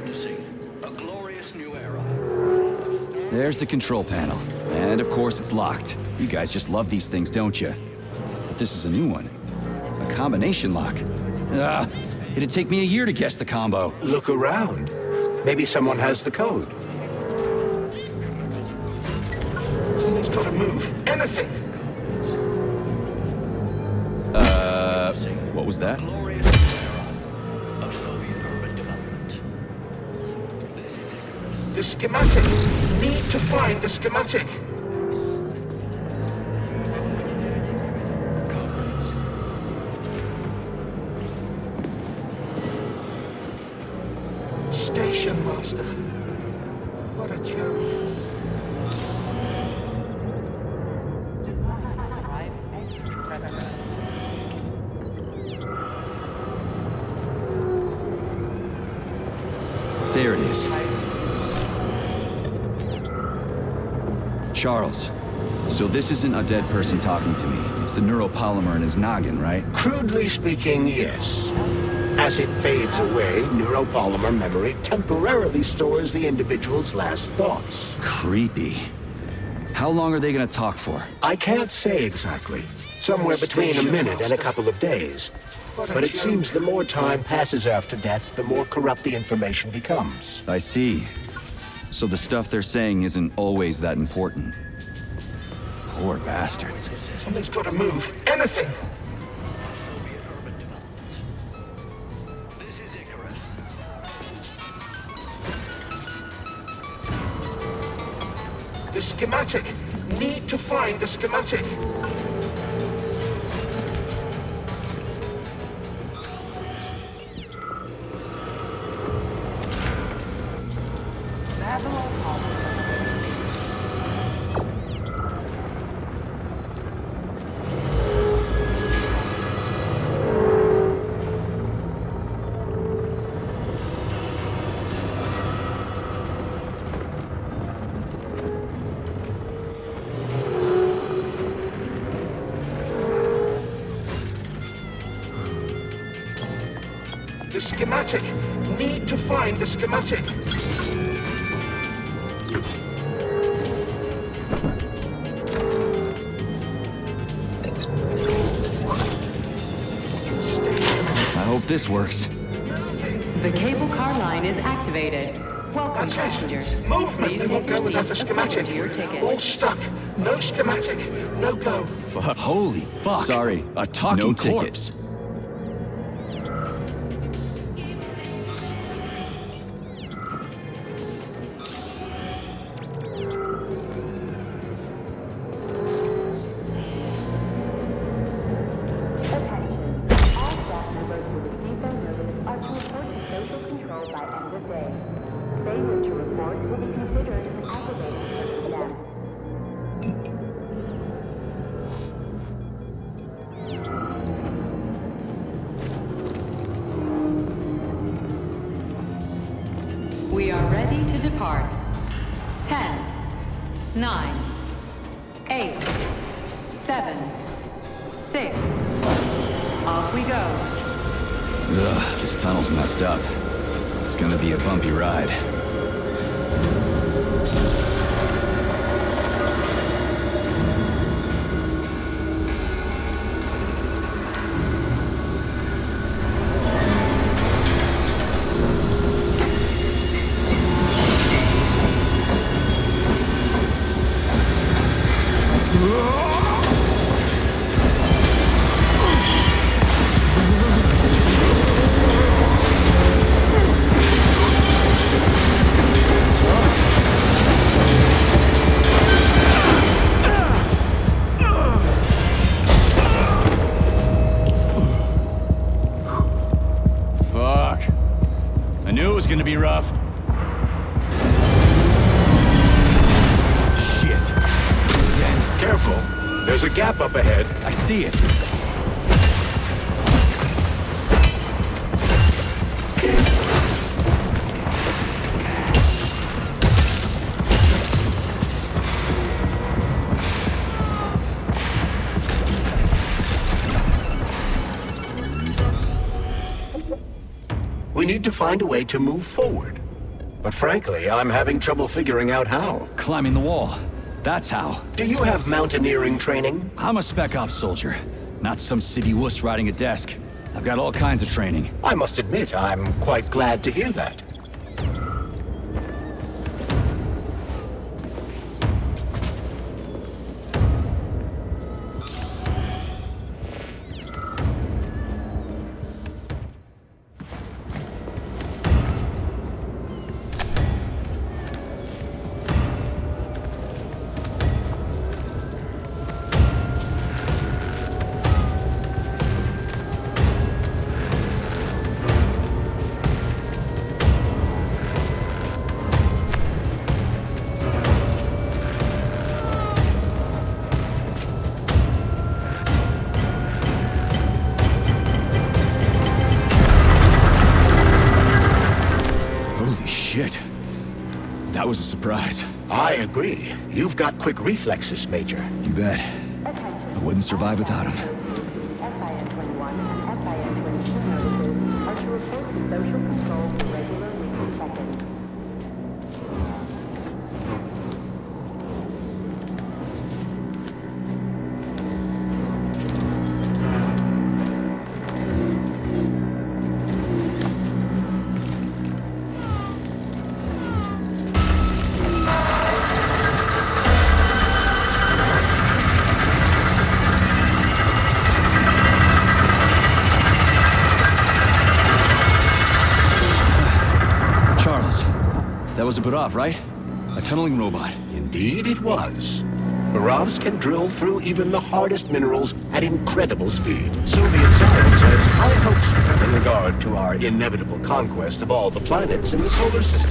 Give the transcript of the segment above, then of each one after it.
witnessing a glorious new era. There's the control panel. And of course it's locked. You guys just love these things, don't you? But this is a new one. A combination lock. It'd take me a year to guess the combo. Look around. Maybe someone has the code. Something's gotta move. Anything! What was that? Glorious new era of Soviet urban development. The schematic. Need to find the schematic. Station master. What a joke. There it is. Charles, so this isn't a dead person talking to me. It's the neuropolymer in his noggin, right? Crudely speaking, yes. As it fades away, neuropolymer memory temporarily stores the individual's last thoughts. Creepy. How long are they gonna talk for? I can't say exactly. Somewhere between a minute and a couple of days. But it seems the more time passes after death, the more corrupt the information becomes. I see. So the stuff they're saying isn't always that important. Poor bastards. Something's gotta move. Anything! Soviet urban development. This is Icarus. The schematic. Need to find the schematic. The schematic. Need to find the schematic. I hope this works. The cable car line is activated. Welcome, That's passengers. it. Movement. Please They take won't your go without seats a schematic. according to your ticket. All stuck. No schematic. No go. Holy fuck. Sorry. A talking no corpse. ticket. We are ready to depart. 10, 9, 8, 7, 6. Off we go. Ugh, this tunnel's messed up. It's gonna be a bumpy ride. I knew it was gonna be rough. Shit. Again. Careful. There's a gap up ahead. I see it. We need to find a way to move forward. But frankly, I'm having trouble figuring out how. Climbing the wall. That's how. Do you have mountaineering training? I'm a spec ops soldier, not some city wuss riding a desk. I've got all kinds of training. I must admit, I'm quite glad to hear that. Shit. That was a surprise. I agree. You've got quick reflexes, Major. You bet. I wouldn't survive without him. SIN-21 and SIN-22 notices are to report to social control for regular weekly check-ins. That was a Barav, right? A tunneling robot. Indeed it was. Baravs can drill through even the hardest minerals at incredible speed. Soviet science has high hopes for them in regard to our inevitable conquest of all the planets in the solar system.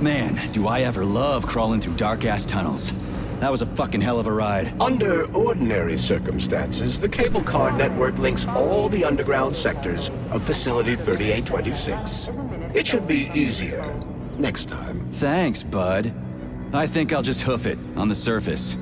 Man, do I ever love crawling through dark-ass tunnels. That was a fucking hell of a ride. Under ordinary circumstances, the cable car network links all the underground sectors of Facility 3826. It should be easier next time. Thanks, bud. I think I'll just hoof it on the surface.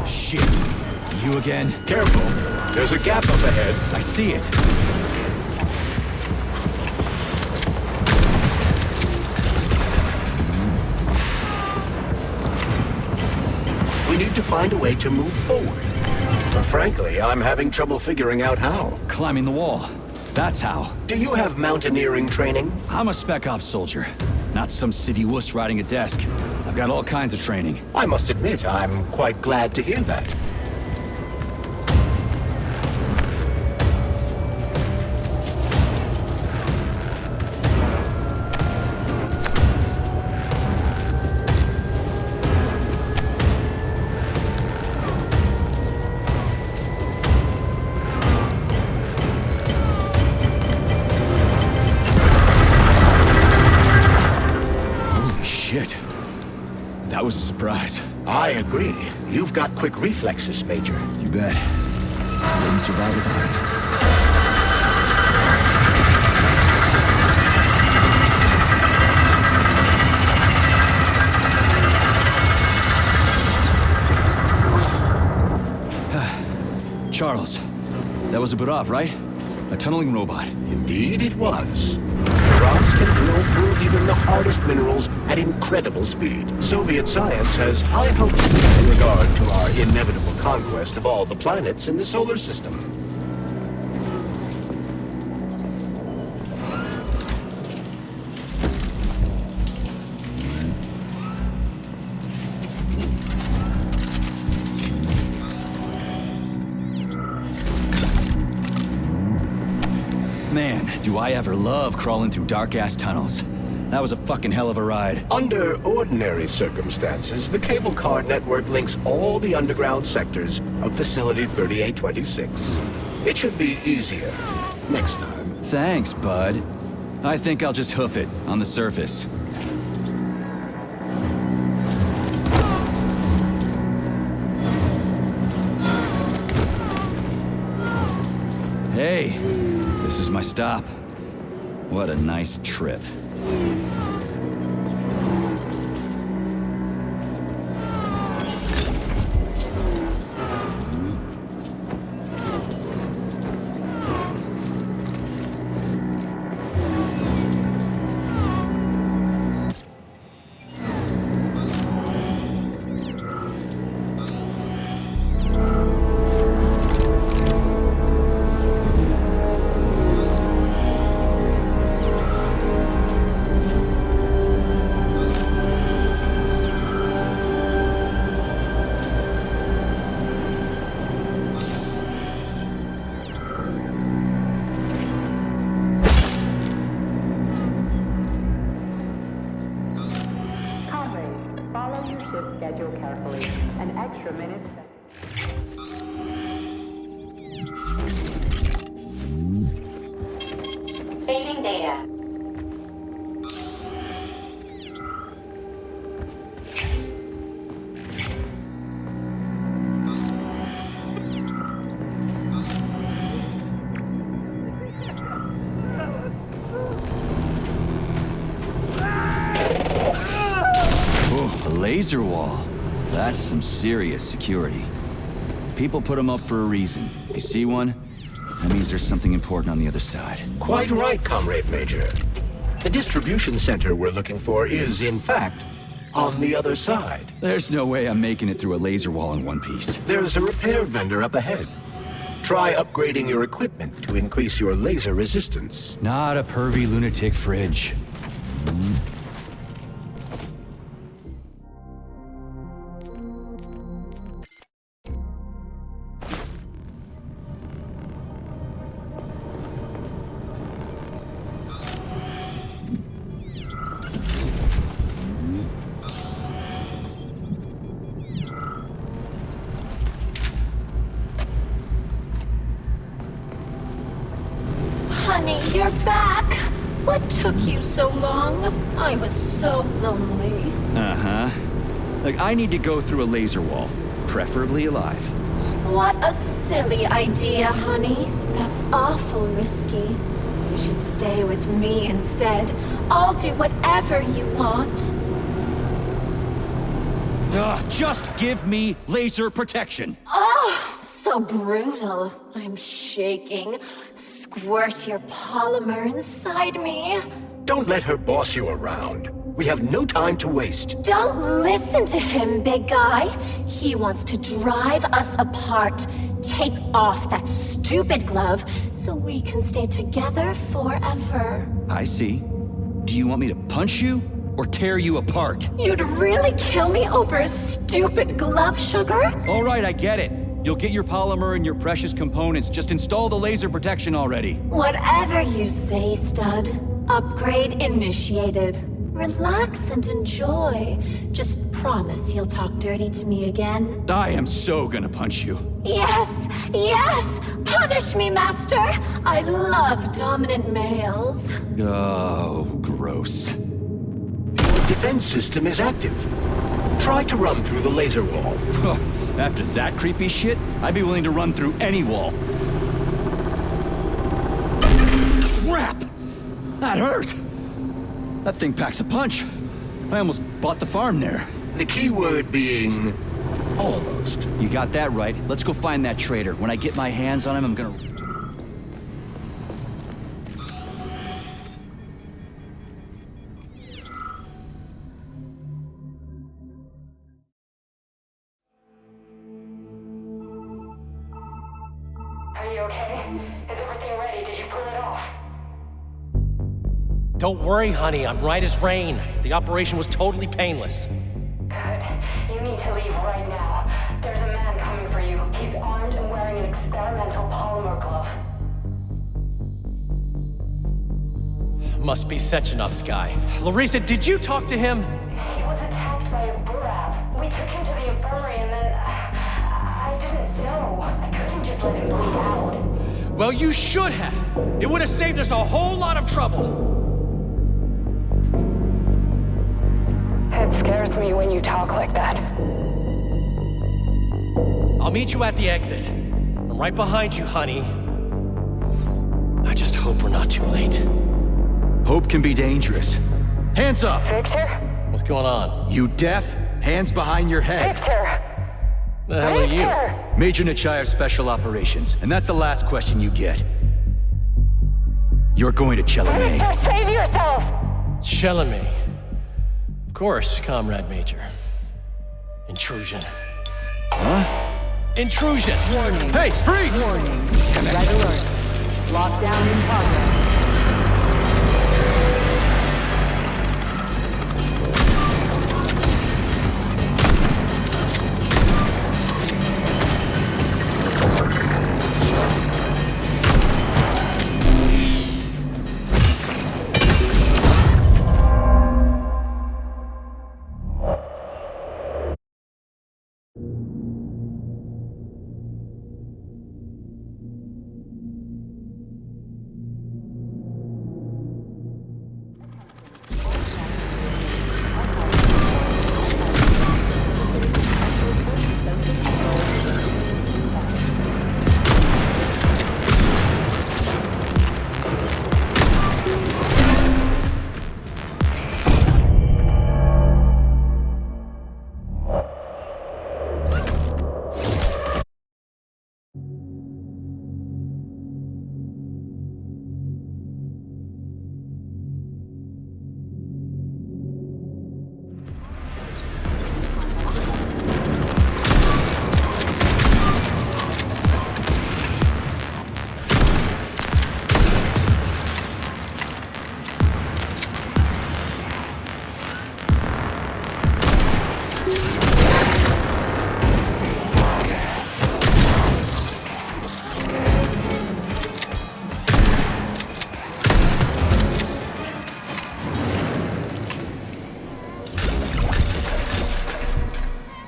Shit. You again? Careful. There's a gap up ahead. I see it. We need to find a way to move forward. But frankly, I'm having trouble figuring out how. Climbing the wall. That's how. Do you have mountaineering training? I'm a spec ops soldier, not some city wuss riding a desk. I've got all kinds of training. I must admit, I'm quite glad to hear that. Shit. That was a surprise. I agree. You've got quick reflexes, Major. You bet. I wouldn't survive without him. Charles, that was a Burav, right? A tunneling robot. Indeed it was. Buravs can drill through even the hardest minerals at incredible speed. Soviet science has high hopes in regard to our inevitable conquest of all the planets in the solar system. Man, do I ever love crawling through dark-ass tunnels. That was a fucking hell of a ride. Under ordinary circumstances, the cable car network links all the underground sectors of Facility 3826. It should be easier next time. Thanks, bud. I think I'll just hoof it on the surface. Hey, this is my stop. What a nice trip. Schedule carefully. An extra minute. Saving data. A laser wall. That's some serious security. People put them up for a reason. If you see one, that means there's something important on the other side. Quite right, Comrade Major. The distribution center we're looking for is, in fact, on the other side. There's no way I'm making it through a laser wall in one piece. There's a repair vendor up ahead. Try upgrading your equipment to increase your laser resistance. Not a pervy lunatic fridge. Honey, you're back! What took you so long? I was so lonely. Uh-huh. Like, I need to go through a laser wall, preferably alive. What a silly idea, honey. That's awful risky. You should stay with me instead. I'll do whatever you want. Just give me laser protection. Oh, so brutal. I'm shaking. Squirt your polymer inside me. Don't let her boss you around. We have no time to waste. Don't listen to him, big guy. He wants to drive us apart. Take off that stupid glove so we can stay together forever. I see. Do you want me to punch you or tear you apart? You'd really kill me over a stupid glove, sugar? All right, I get it. You'll get your polymer and your precious components. Just install the laser protection already. Whatever you say, stud. Upgrade initiated. Relax and enjoy. Just promise you'll talk dirty to me again. I am so gonna punch you. Yes, yes! Punish me, master! I love dominant males. Oh, gross. The defense system is active. Try to run through the laser wall. After that creepy shit, I'd be willing to run through any wall. Crap! That hurt! That thing packs a punch. I almost bought the farm there. The key word being almost. first. You got that right. Let's go find that traitor. When I get my hands on him, I'm gonna... Are you okay? Is everything ready? Did you pull it off? Don't worry, honey. I'm right as rain. The operation was totally painless. Good. You need to leave right now. There's a man coming for you. He's armed and wearing an experimental polymer glove. Must be Sechenov's guy. Larissa, did you talk to him? He was attacked by a Burav. We took him to the infirmary and then... I didn't know. I couldn't just let him bleed out. Well, you should have. It would have saved us a whole lot of trouble. It scares me when you talk like that. I'll meet you at the exit. I'm right behind you, honey. I just hope we're not too late. Hope can be dangerous. Hands up! Victor? What's going on? You deaf? Hands behind your head. Victor! The hell are you? Victor! Major Nechayev Special Operations, and that's the last question you get. You're going to Chalamet. Victor, save yourself! Chalamet. Of course, Comrade Major. Intrusion. Huh? Intrusion! Warning. Hey, freeze! Warning. Red alert. Lockdown in progress.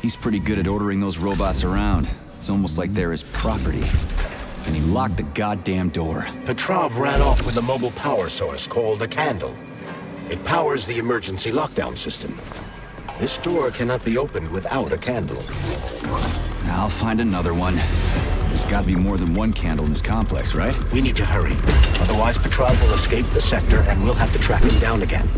He's pretty good at ordering those robots around. It's almost like they're his property. And he locked the goddamn door. Petrov ran off with a mobile power source called a candle. It powers the emergency lockdown system. This door cannot be opened without a candle. I'll find another one. There's gotta be more than one candle in this complex, right? We need to hurry. Otherwise, Petrov will escape the sector and we'll have to track him down again.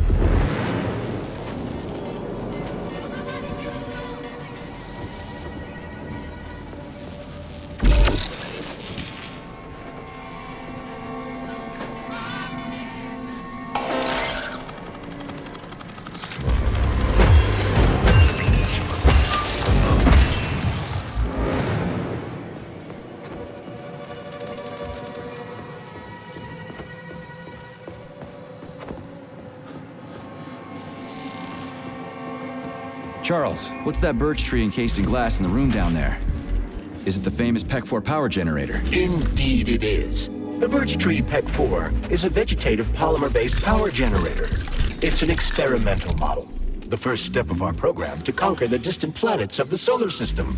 Charles, what's that birch tree encased in glass in the room down there? Is it the famous PEC-4 power generator? Indeed it is. The birch tree PEC-4 is a vegetative polymer-based power generator. It's an experimental model, the first step of our program to conquer the distant planets of the solar system.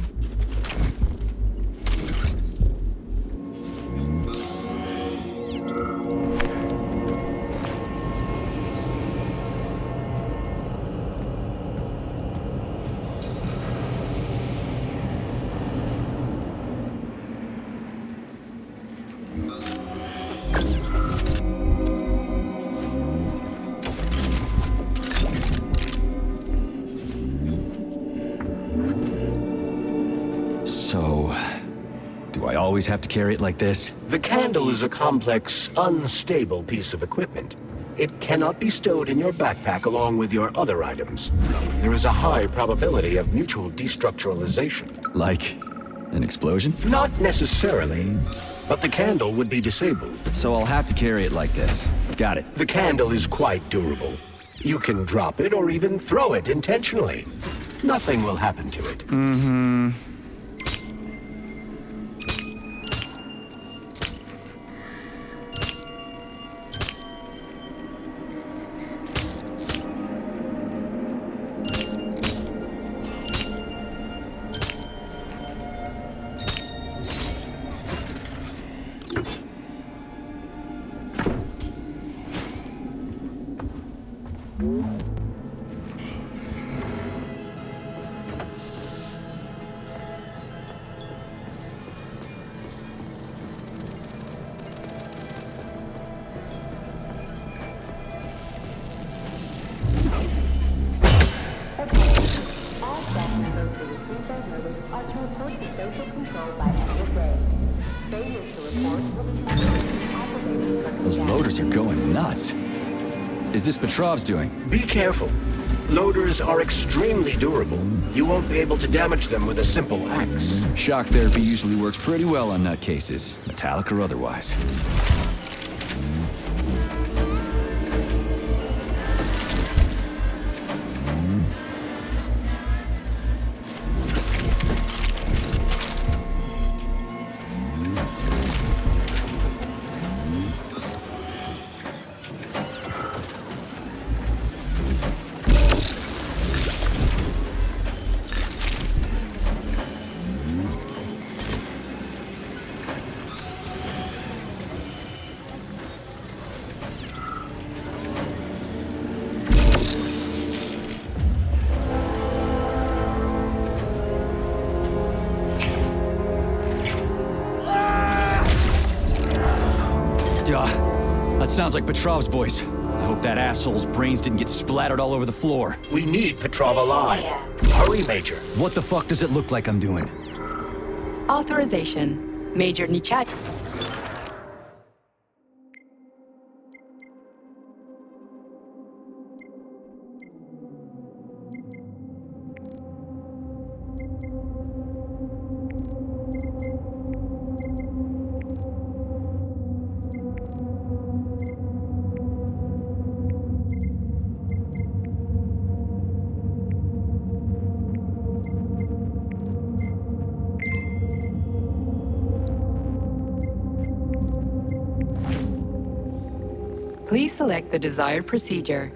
So, do I always have to carry it like this? The candle is a complex, unstable piece of equipment. It cannot be stowed in your backpack along with your other items. There is a high probability of mutual destructuralization. Like an explosion? Not necessarily, but the candle would be disabled. So I'll have to carry it like this. Got it. The candle is quite durable. You can drop it or even throw it intentionally. Nothing will happen to it. All staff members who receive their notice are to report to social control by end of day. Failure to report will be aggravated. Those loaders are going nuts. Is this Petrov's doing? Be careful. Loaders are extremely durable. You won't be able to damage them with a simple axe. Shock therapy usually works pretty well on nutcases, metallic or otherwise. That sounds like Petrov's voice. I hope that asshole's brains didn't get splattered all over the floor. We need Petrov alive. Hurry, Major. What the fuck does it look like I'm doing? Authorization. Major Nichat. Please select the desired procedure.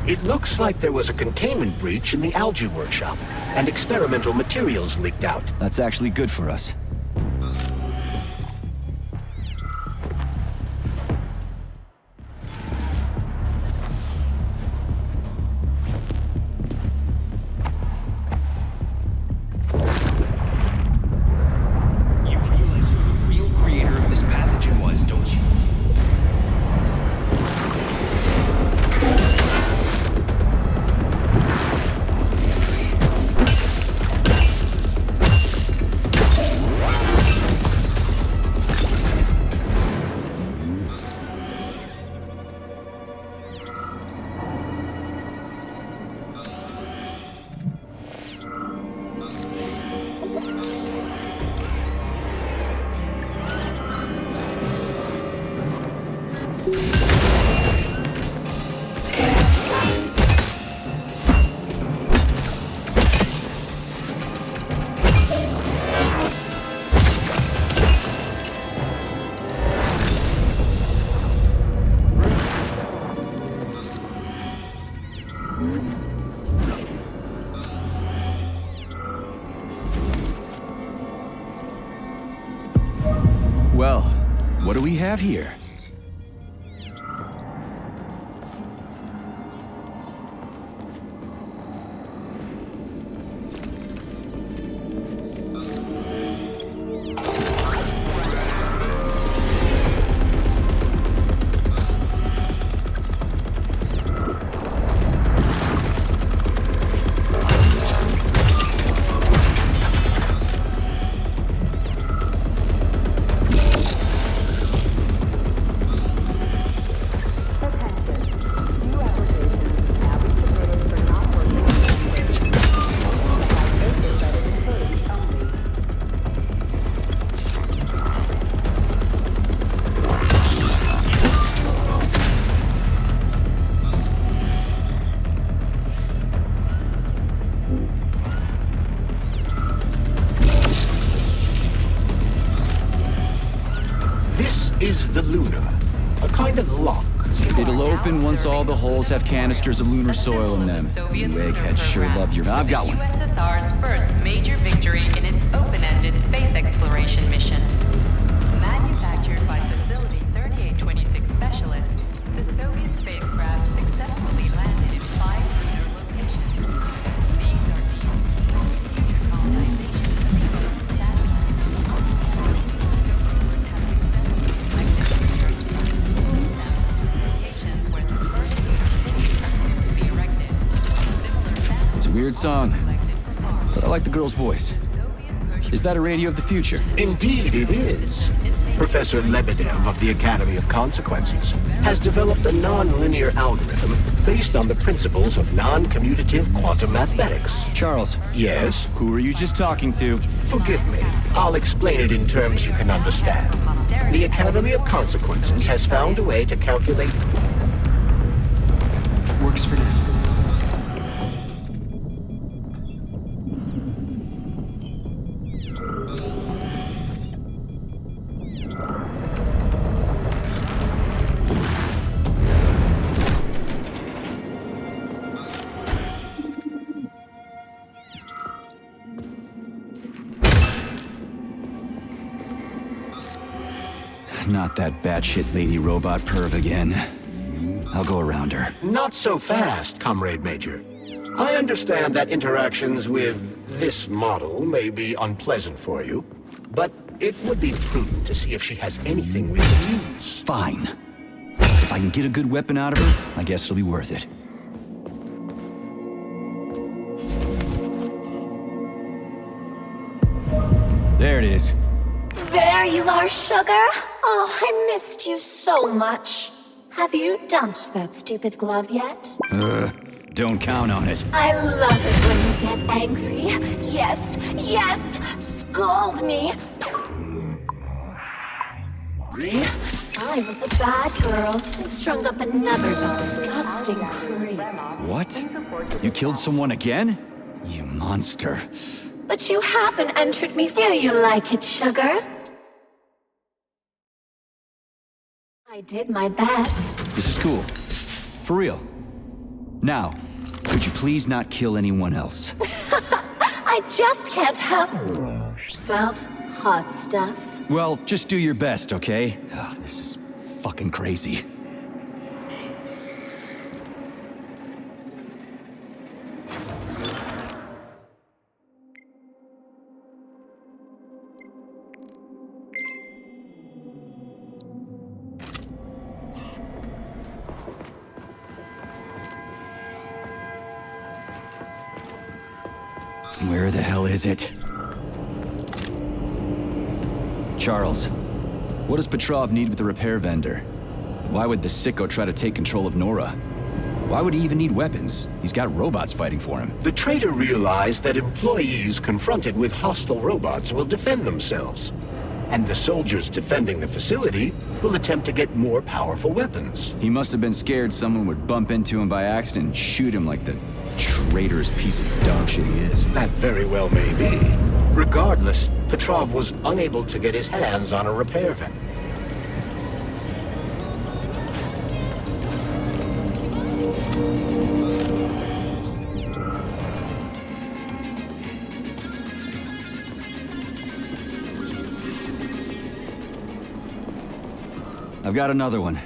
It looks like there was a containment breach in the algae workshop, and experimental materials leaked out. That's actually good for us. You realize who the real creator of this pathogen was, don't you? Well, what do we have here? Is the Luna, a kind of lock. It'll open once all the holes have canisters of lunar soil in them. You eggheads sure love your... I've got one. USSR's first major victory in its open-ended space exploration mission. Manufactured by Facility 3826 specialists, the Soviet spacecraft successfully landed in 5 lunar locations. These are deemed future colonization of the solar satellite. Locations where the first lunar cities are soon to be erected. Similar satellites It's a weird song, but I like the girl's voice. Is that a radio of the future? Indeed it is. Professor Lebedev of the Academy of Consequences has developed a non-linear algorithm based on the principles of non-commutative quantum mathematics. Charles. Yes? Who were you just talking to? Forgive me. I'll explain it in terms you can understand. The Academy of Consequences has found a way to calculate... Works for now. Not that batshit lady robot perv again. I'll go around her. Not so fast, Comrade Major. I understand that interactions with this model may be unpleasant for you, but it would be prudent to see if she has anything we can use. Fine. If I can get a good weapon out of her, I guess it'll be worth it. There it is. There you are, sugar. Oh, I missed you so much. Have you dumped that stupid glove yet? Don't count on it. I love it when you get angry. Yes, yes, scold me. I was a bad girl and strung up another disgusting creep. What? You killed someone again? You monster. But you haven't entered me. Do you like it, sugar? I did my best. This is cool. For real. Now, could you please not kill anyone else? I just can't help myself. Hot stuff. Well, just do your best, okay? Oh, this is fucking crazy. Where the hell is it? Charles, what does Petrov need with the repair vendor? Why would the sicko try to take control of Nora? Why would he even need weapons? He's got robots fighting for him. The traitor realized that employees confronted with hostile robots will defend themselves. And the soldiers defending the facility will attempt to get more powerful weapons. He must have been scared someone would bump into him by accident and shoot him like the traitorous piece of dog shit he is. That very well may be. Regardless, Petrov was unable to get his hands on a repair vendor. I've got another one.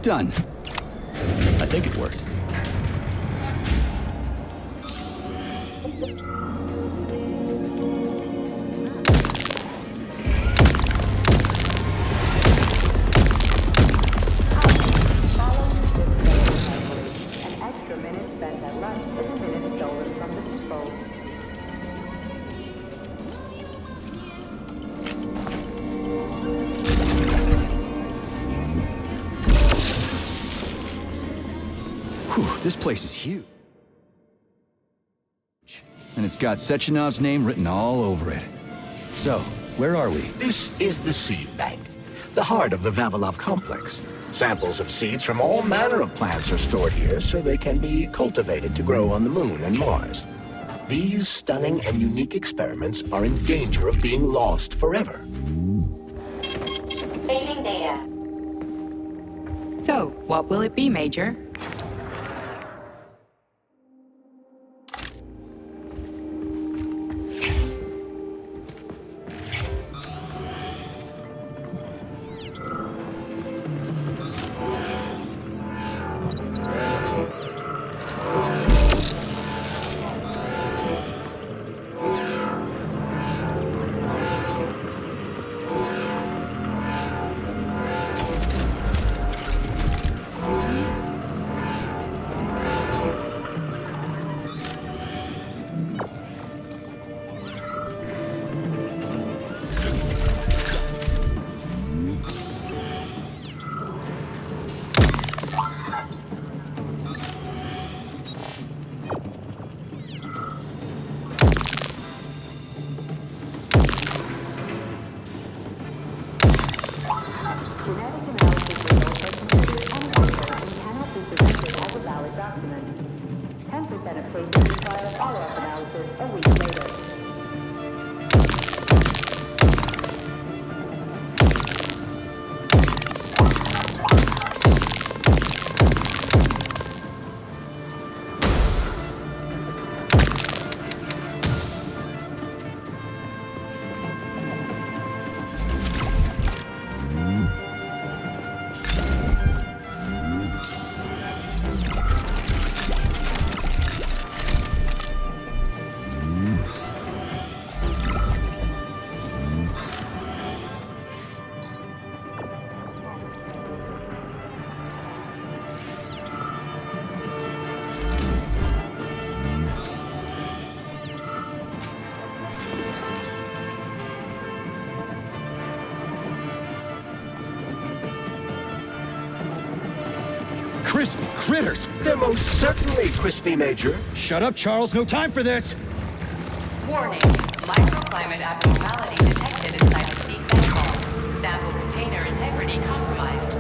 Done. I think it worked. An extra minute spent at lunch is a minute stolen from the disposal. Whew, this place is huge. And it's got Sechenov's name written all over it. So, where are we? This is the seed bank, the heart of the Vavilov complex. Samples of seeds from all manner of plants are stored here so they can be cultivated to grow on the Moon and Mars. These stunning and unique experiments are in danger of being lost forever. Saving data. So, what will it be, Major? Crispy critters! They're most certainly crispy, Major. Shut up, Charles. No time for this! Warning. Microclimate abnormality detected inside the seed bank. Sample container integrity compromised.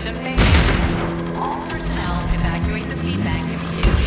system failure. All personnel evacuate the seed bank immediately.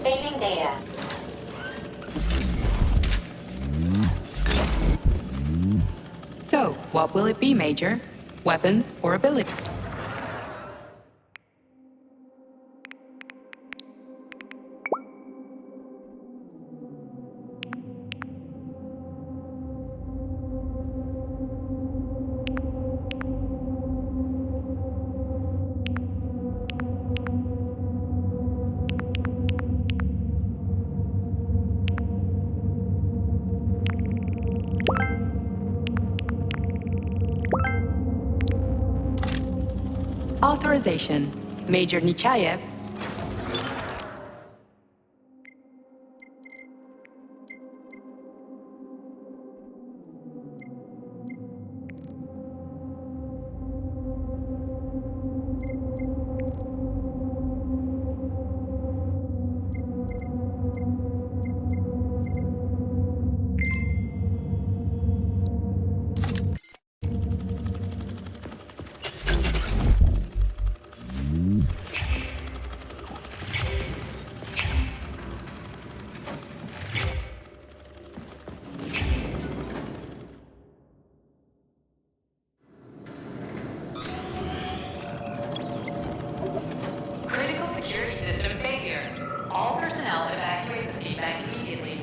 Saving data. So, what will it be, Major? Weapons or abilities? Authorization. Major Nechayev. Critical security system failure. All personnel evacuate the seed bank immediately.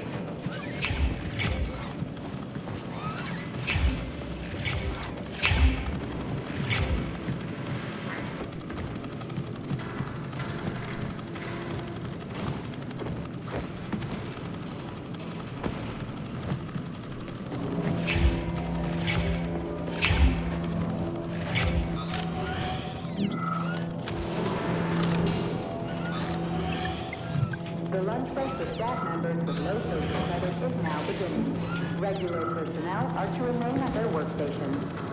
The lunch break for staff members with low social credit is now beginning. Regular personnel are to remain at their workstations.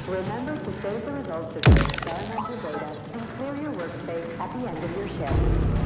Remember to save the results of your experimental data and clear your workspace at the end of your shift.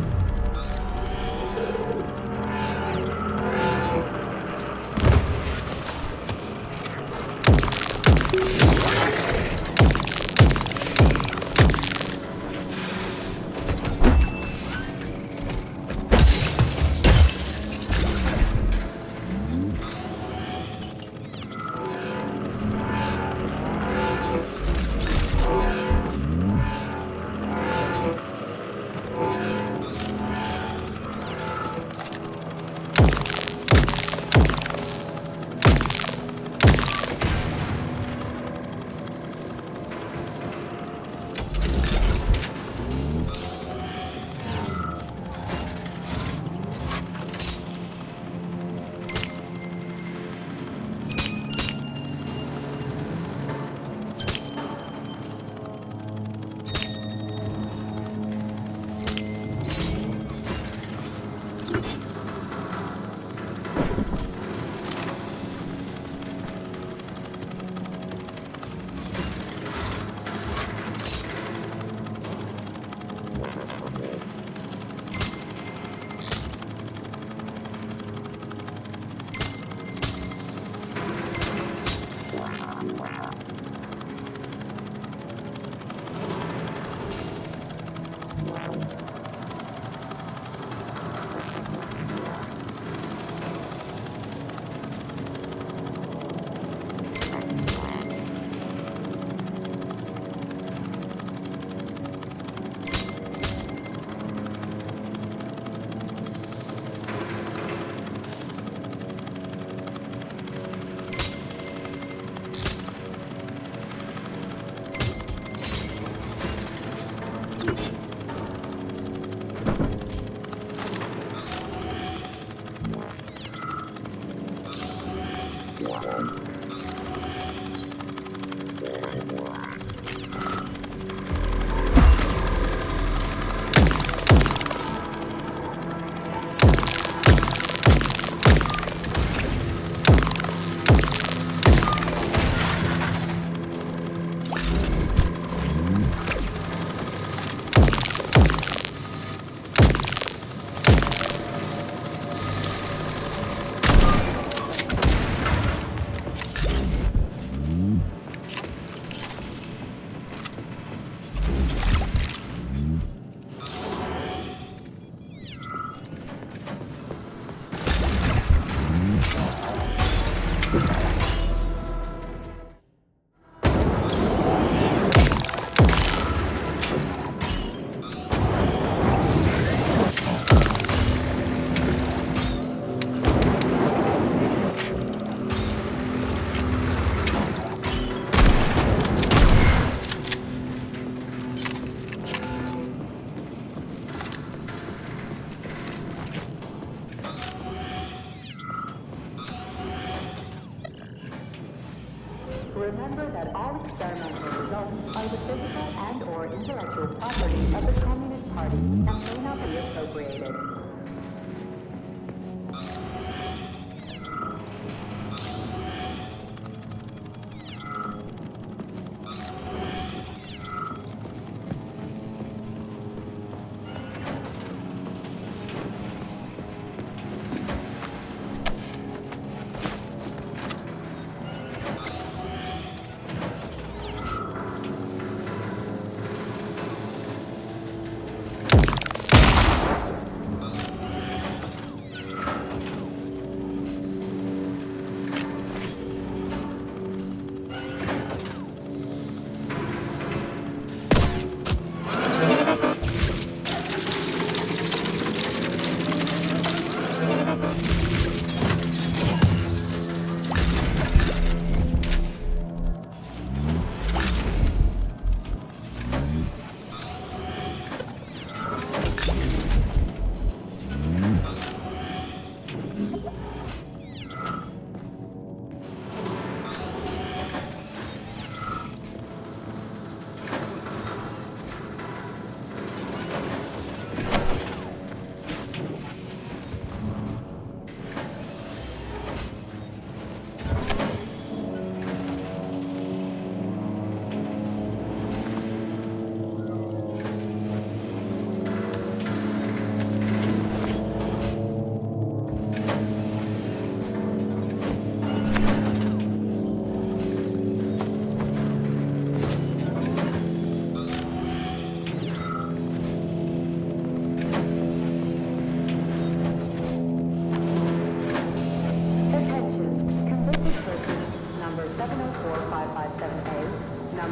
Remember that all experimental results are the physical and/or intellectual property of the Communist Party and may not be appropriated.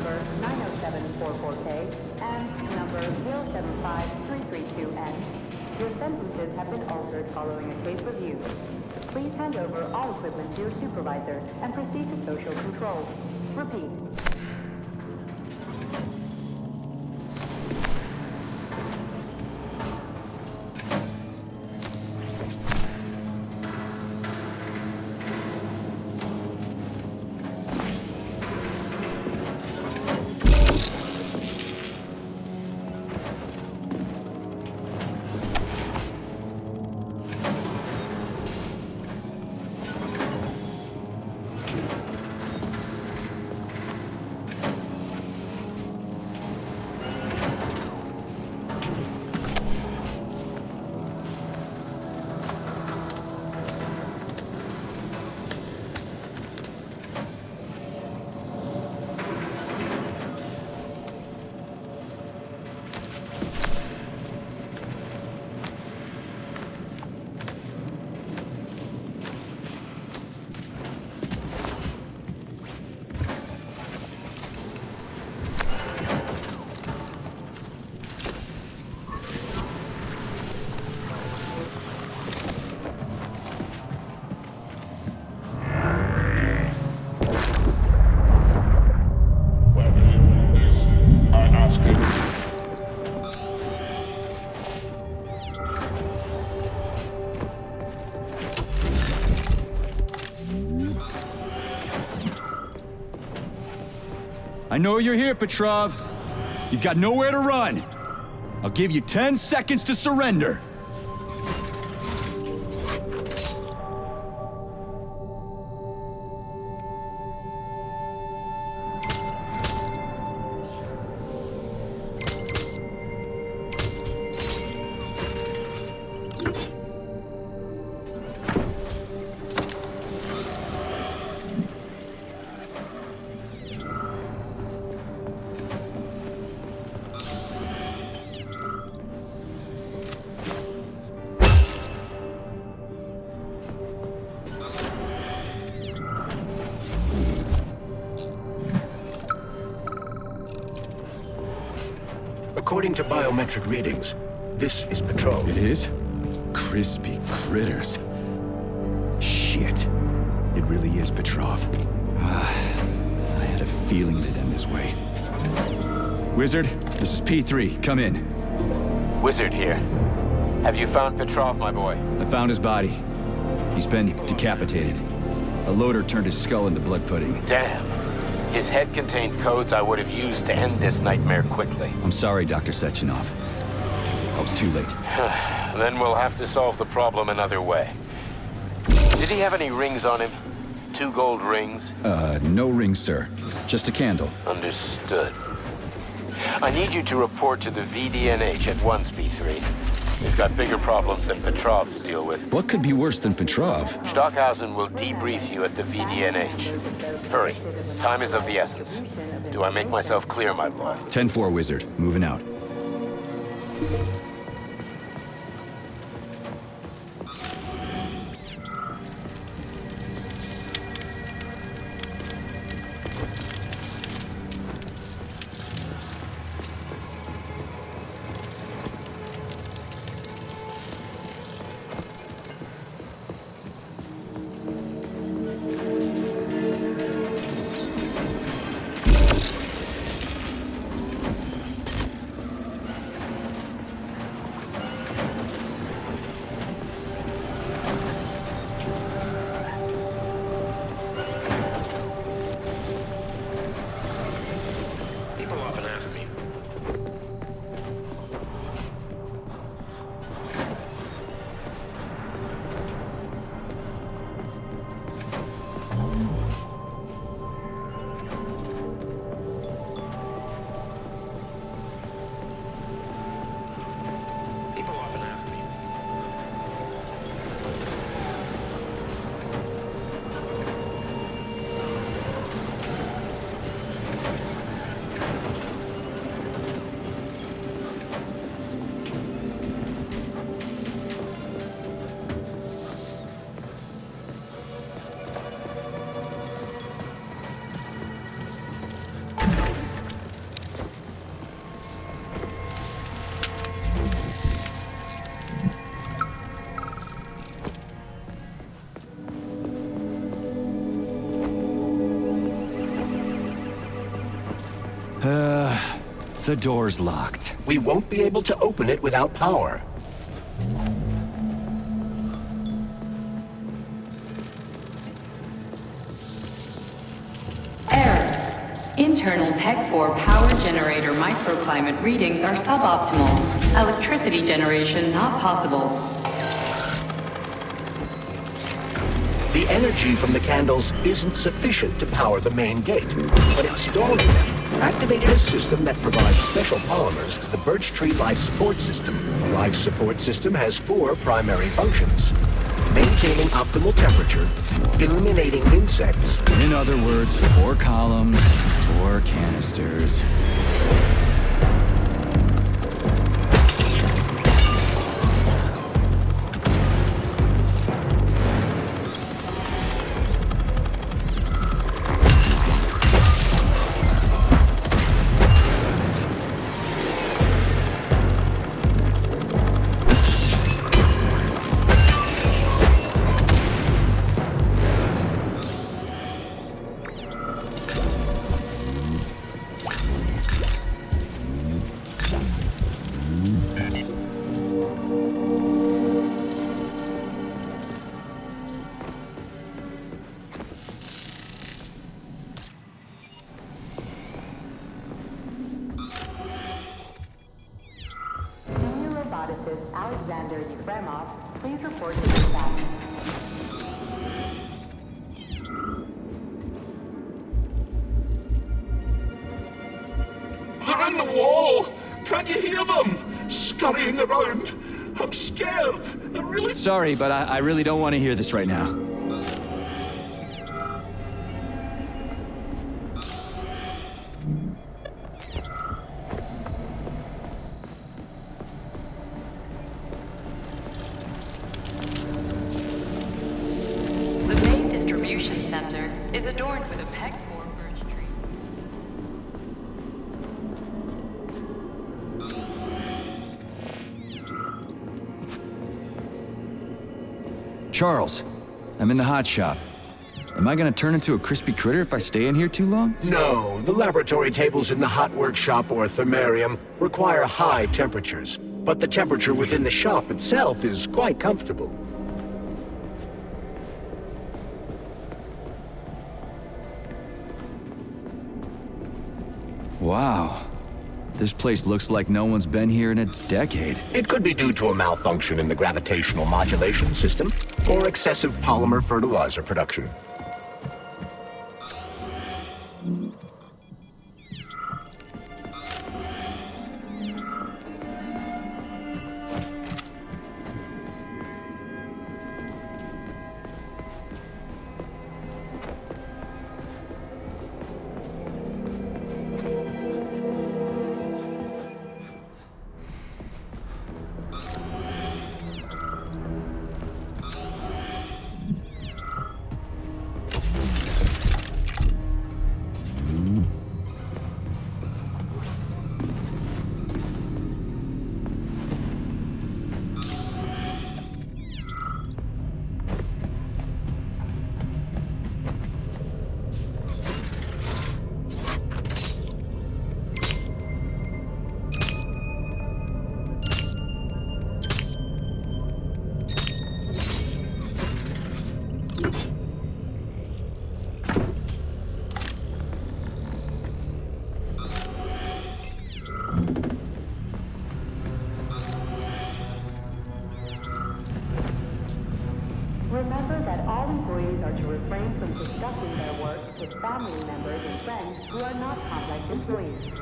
number 90744K and number 075332N, your sentences have been altered following a case review. Please hand over all equipment to your supervisor and proceed to social control. Repeat. I know you're here, Petrov. You've got nowhere to run. I'll give you 10 seconds to surrender. According to biometric readings, this is Petrov. It is? Crispy critters. Shit. It really is Petrov. I had a feeling it'd end this way. Wizard, this is P3. Come in. Wizard here. Have you found Petrov, my boy? I found his body. He's been decapitated. A loader turned his skull into blood pudding. Damn. His head contained codes I would have used to end this nightmare quickly. I'm sorry, Dr. Sechenov. I was too late. Then we'll have to solve the problem another way. Did he have any rings on him? 2 gold rings? No ring, sir. Just a candle. Understood. I need you to report to the VDNH at once, P3. We've got bigger problems than Petrov to deal with. What could be worse than Petrov? Stockhausen will debrief you at the VDNH. Hurry. Time is of the essence. Do I make myself clear, my boy? 10-4, Wizard. Moving out. The door's locked. We won't be able to open it without power. Error. Internal PEC-4 power generator microclimate readings are suboptimal. Electricity generation not possible. The energy from the candles isn't sufficient to power the main gate, but installing them activated a system that provides special polymers to the birch tree life support system. The life support system has 4 primary functions: maintaining optimal temperature, eliminating insects. In other words, 4 columns, 4 canisters. Please report to dispatch. They're in the wall! Can't you hear them? Scurrying around. I'm scared. They're really... Sorry, but I really don't want to hear this right now. Center is adorned with a PEC-4 birch tree. Charles, I'm in the hot shop. Am I gonna turn into a crispy critter if I stay in here too long? No, the laboratory tables in the hot workshop or thermarium require high temperatures, but the temperature within the shop itself is quite comfortable. Wow. This place looks like no one's been here in a decade. It could be due to a malfunction in the gravitational modulation system or excessive polymer fertilizer production. Remember that all employees are to refrain from discussing their work with family members and friends who are not complex employees.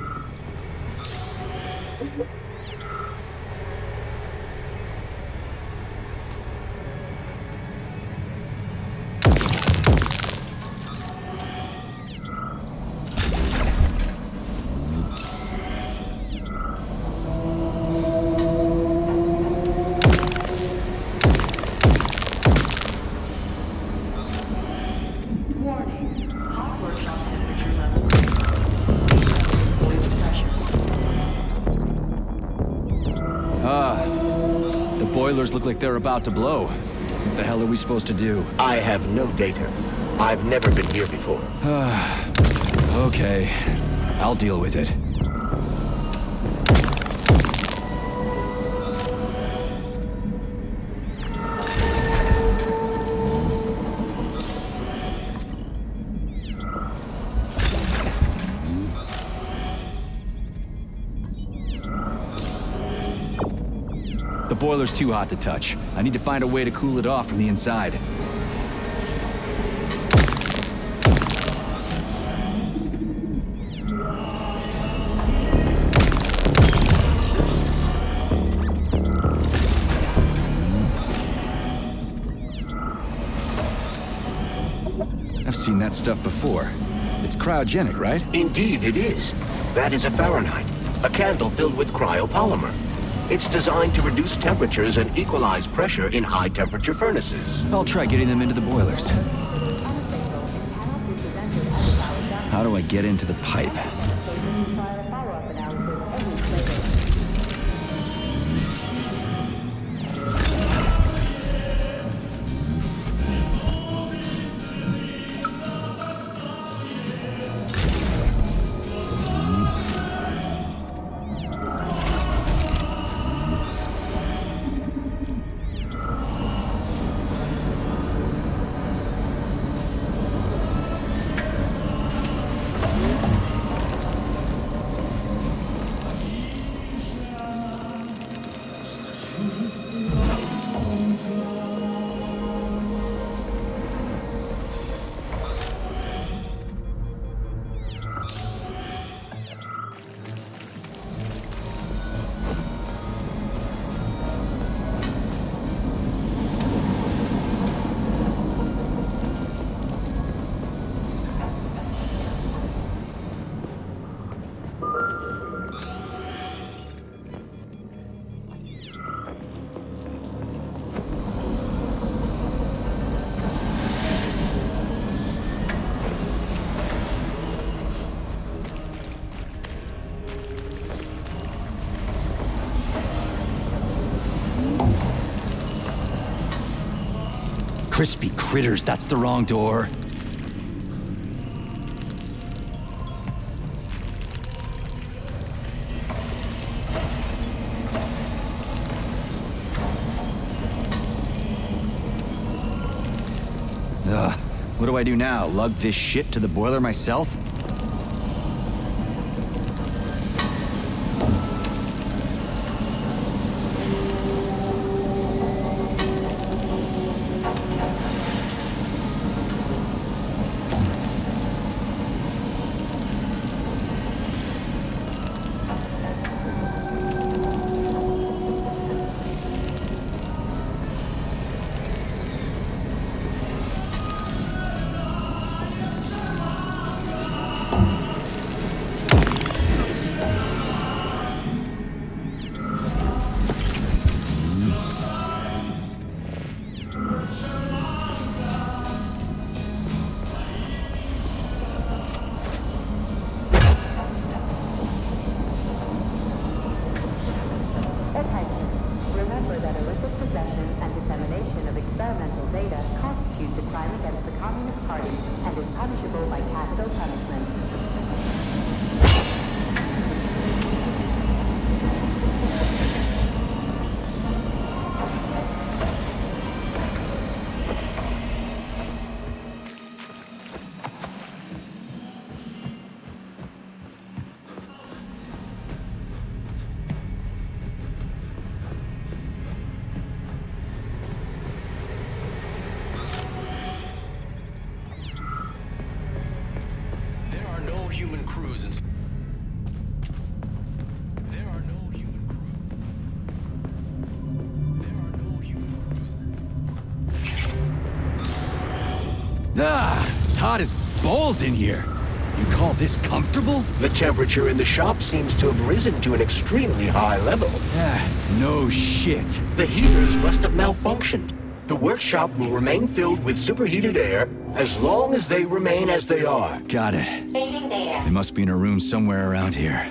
Boilers look like they're about to blow. What the hell are we supposed to do? I have no data. I've never been here before. Okay. I'll deal with it. The boiler's too hot to touch. I need to find a way to cool it off from the inside. I've seen that stuff before. It's cryogenic, right? Indeed it is. That is a Fahrenheit, a candle filled with cryopolymer. It's designed to reduce temperatures and equalize pressure in high-temperature furnaces. I'll try getting them into the boilers. How do I get into the pipe? Crispy critters, that's the wrong door. Ugh, what do I do now? Lug this shit to the boiler myself? Remember that illicit possession and dissemination of experimental data constitutes a crime against the Communist Party and is punishable by capital punishment. Human crews and there are no human crews. It's hot as balls in here. You call this comfortable? The temperature in the shop seems to have risen to an extremely high level. No shit. The heaters must have malfunctioned. The workshop will remain filled with superheated air as long as they remain as they are. Got it. Saving data. They must be in a room somewhere around here.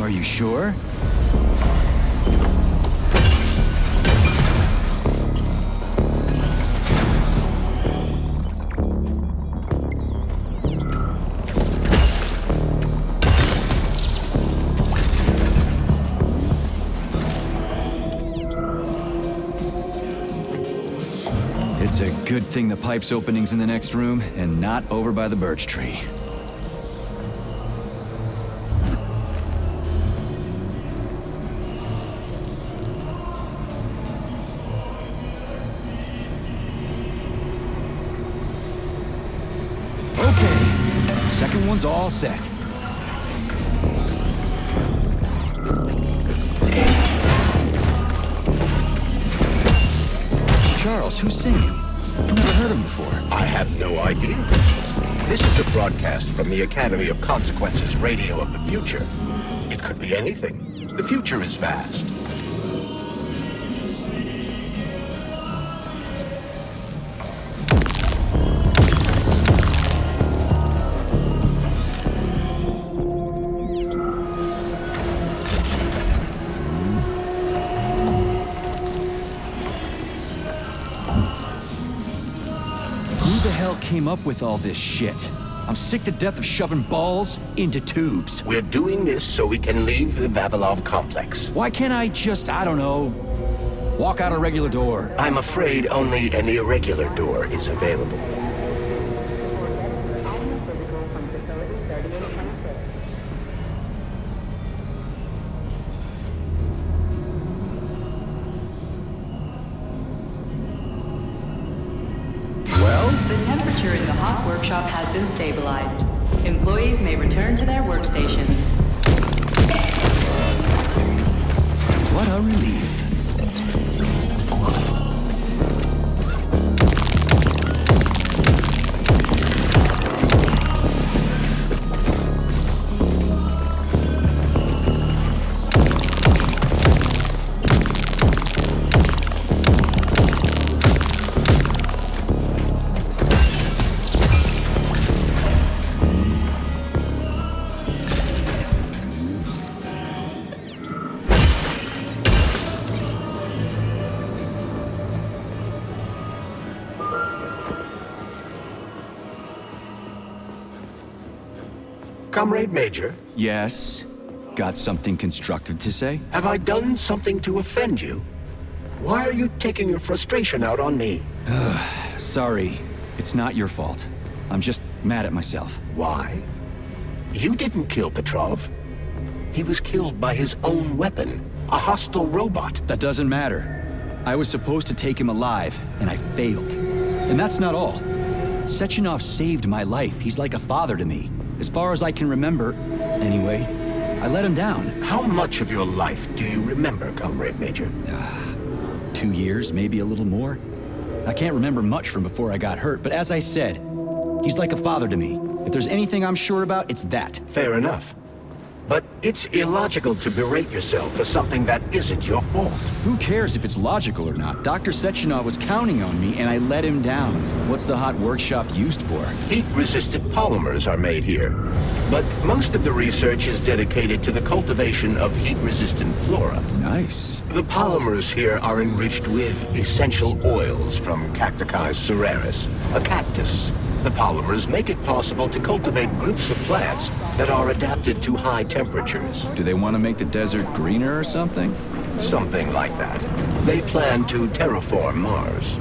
Are you sure? It's a good thing the pipe's opening's in the next room and not over by the birch tree. Okay, second one's all set. Charles, who's singing? I've never heard him before. I have no idea. This is a broadcast from the Academy of Consequences Radio of the Future. It could be anything. The future is vast. Came up with all this shit. I'm sick to death of shoving balls into tubes. We're doing this so we can leave the Vavilov complex. Why can't I just, I don't know, walk out a regular door? I'm afraid only an irregular door is available. The temperature in the hot workshop has been stabilized. Employees may return to their workstations. What a relief. Comrade Major, Yes? Got something constructive to say? have I done something to offend you? Why are you taking your frustration out on me? Sorry, it's not your fault. I'm just mad at myself. Why? You didn't kill Petrov. He was killed by his own weapon, a hostile robot. That doesn't matter. I was supposed to take him alive, and I failed. And that's not all. Sechenov saved my life. He's like a father to me. As far as I can remember, anyway, I let him down. How much of your life do you remember, Comrade Major? 2 years, maybe a little more. I can't remember much from before I got hurt, but as I said, he's like a father to me. If there's anything I'm sure about, it's that. Fair enough. But it's illogical to berate yourself for something that isn't your fault. Who cares if it's logical or not? Dr. Sechenov was counting on me, and I let him down. What's the hot workshop used for? Heat-resistant polymers are made here. But most of the research is dedicated to the cultivation of heat-resistant flora. Nice. The polymers here are enriched with essential oils from Cacticus cereris, a cactus. The polymers make it possible to cultivate groups of plants that are adapted to high temperatures. Do they want to make the desert greener or something? Something like that. They plan to terraform Mars.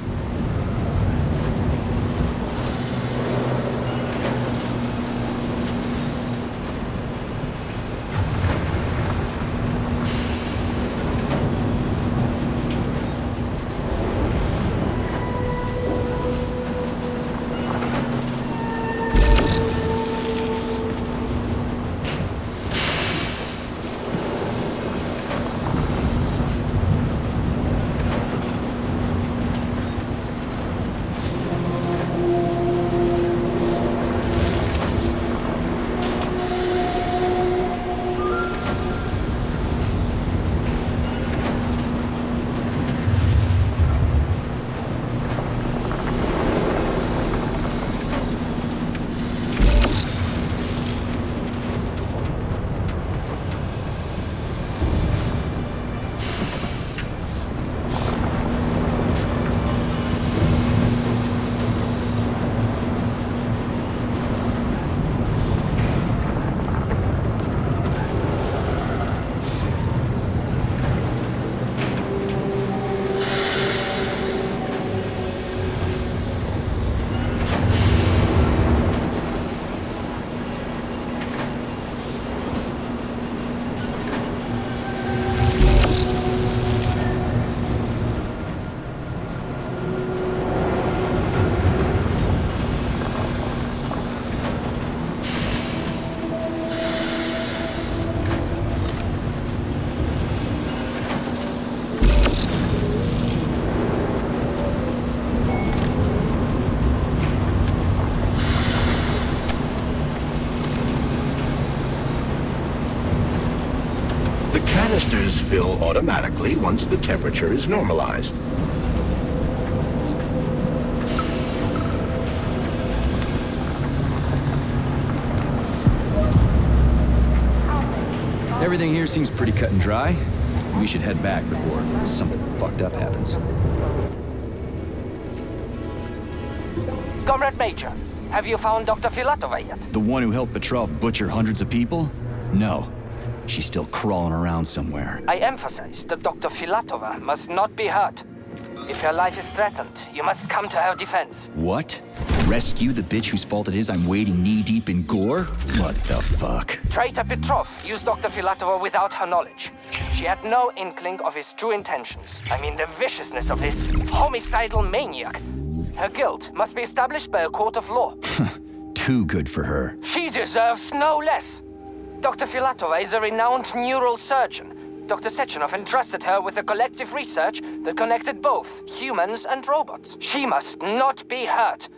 Canisters fill automatically once the temperature is normalized. Everything here seems pretty cut and dry. We should head back before something fucked up happens. Comrade Major, have you found Dr. Filatova yet? The one who helped Petrov butcher hundreds of people? No. She's still crawling around somewhere. I emphasize that Dr. Filatova must not be hurt. If her life is threatened, you must come to her defense. What? Rescue the bitch whose fault it is I'm wading knee-deep in gore? What the fuck? Traitor Petrov used Dr. Filatova without her knowledge. She had no inkling of his true intentions. I mean, the viciousness of this homicidal maniac. Her guilt must be established by a court of law. Too good for her. She deserves no less. Dr. Filatova is a renowned neurosurgeon. Dr. Sechenov entrusted her with the collective research that connected both humans and robots. She must not be hurt.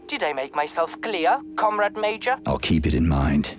Did I make myself clear, Comrade Major? I'll keep it in mind.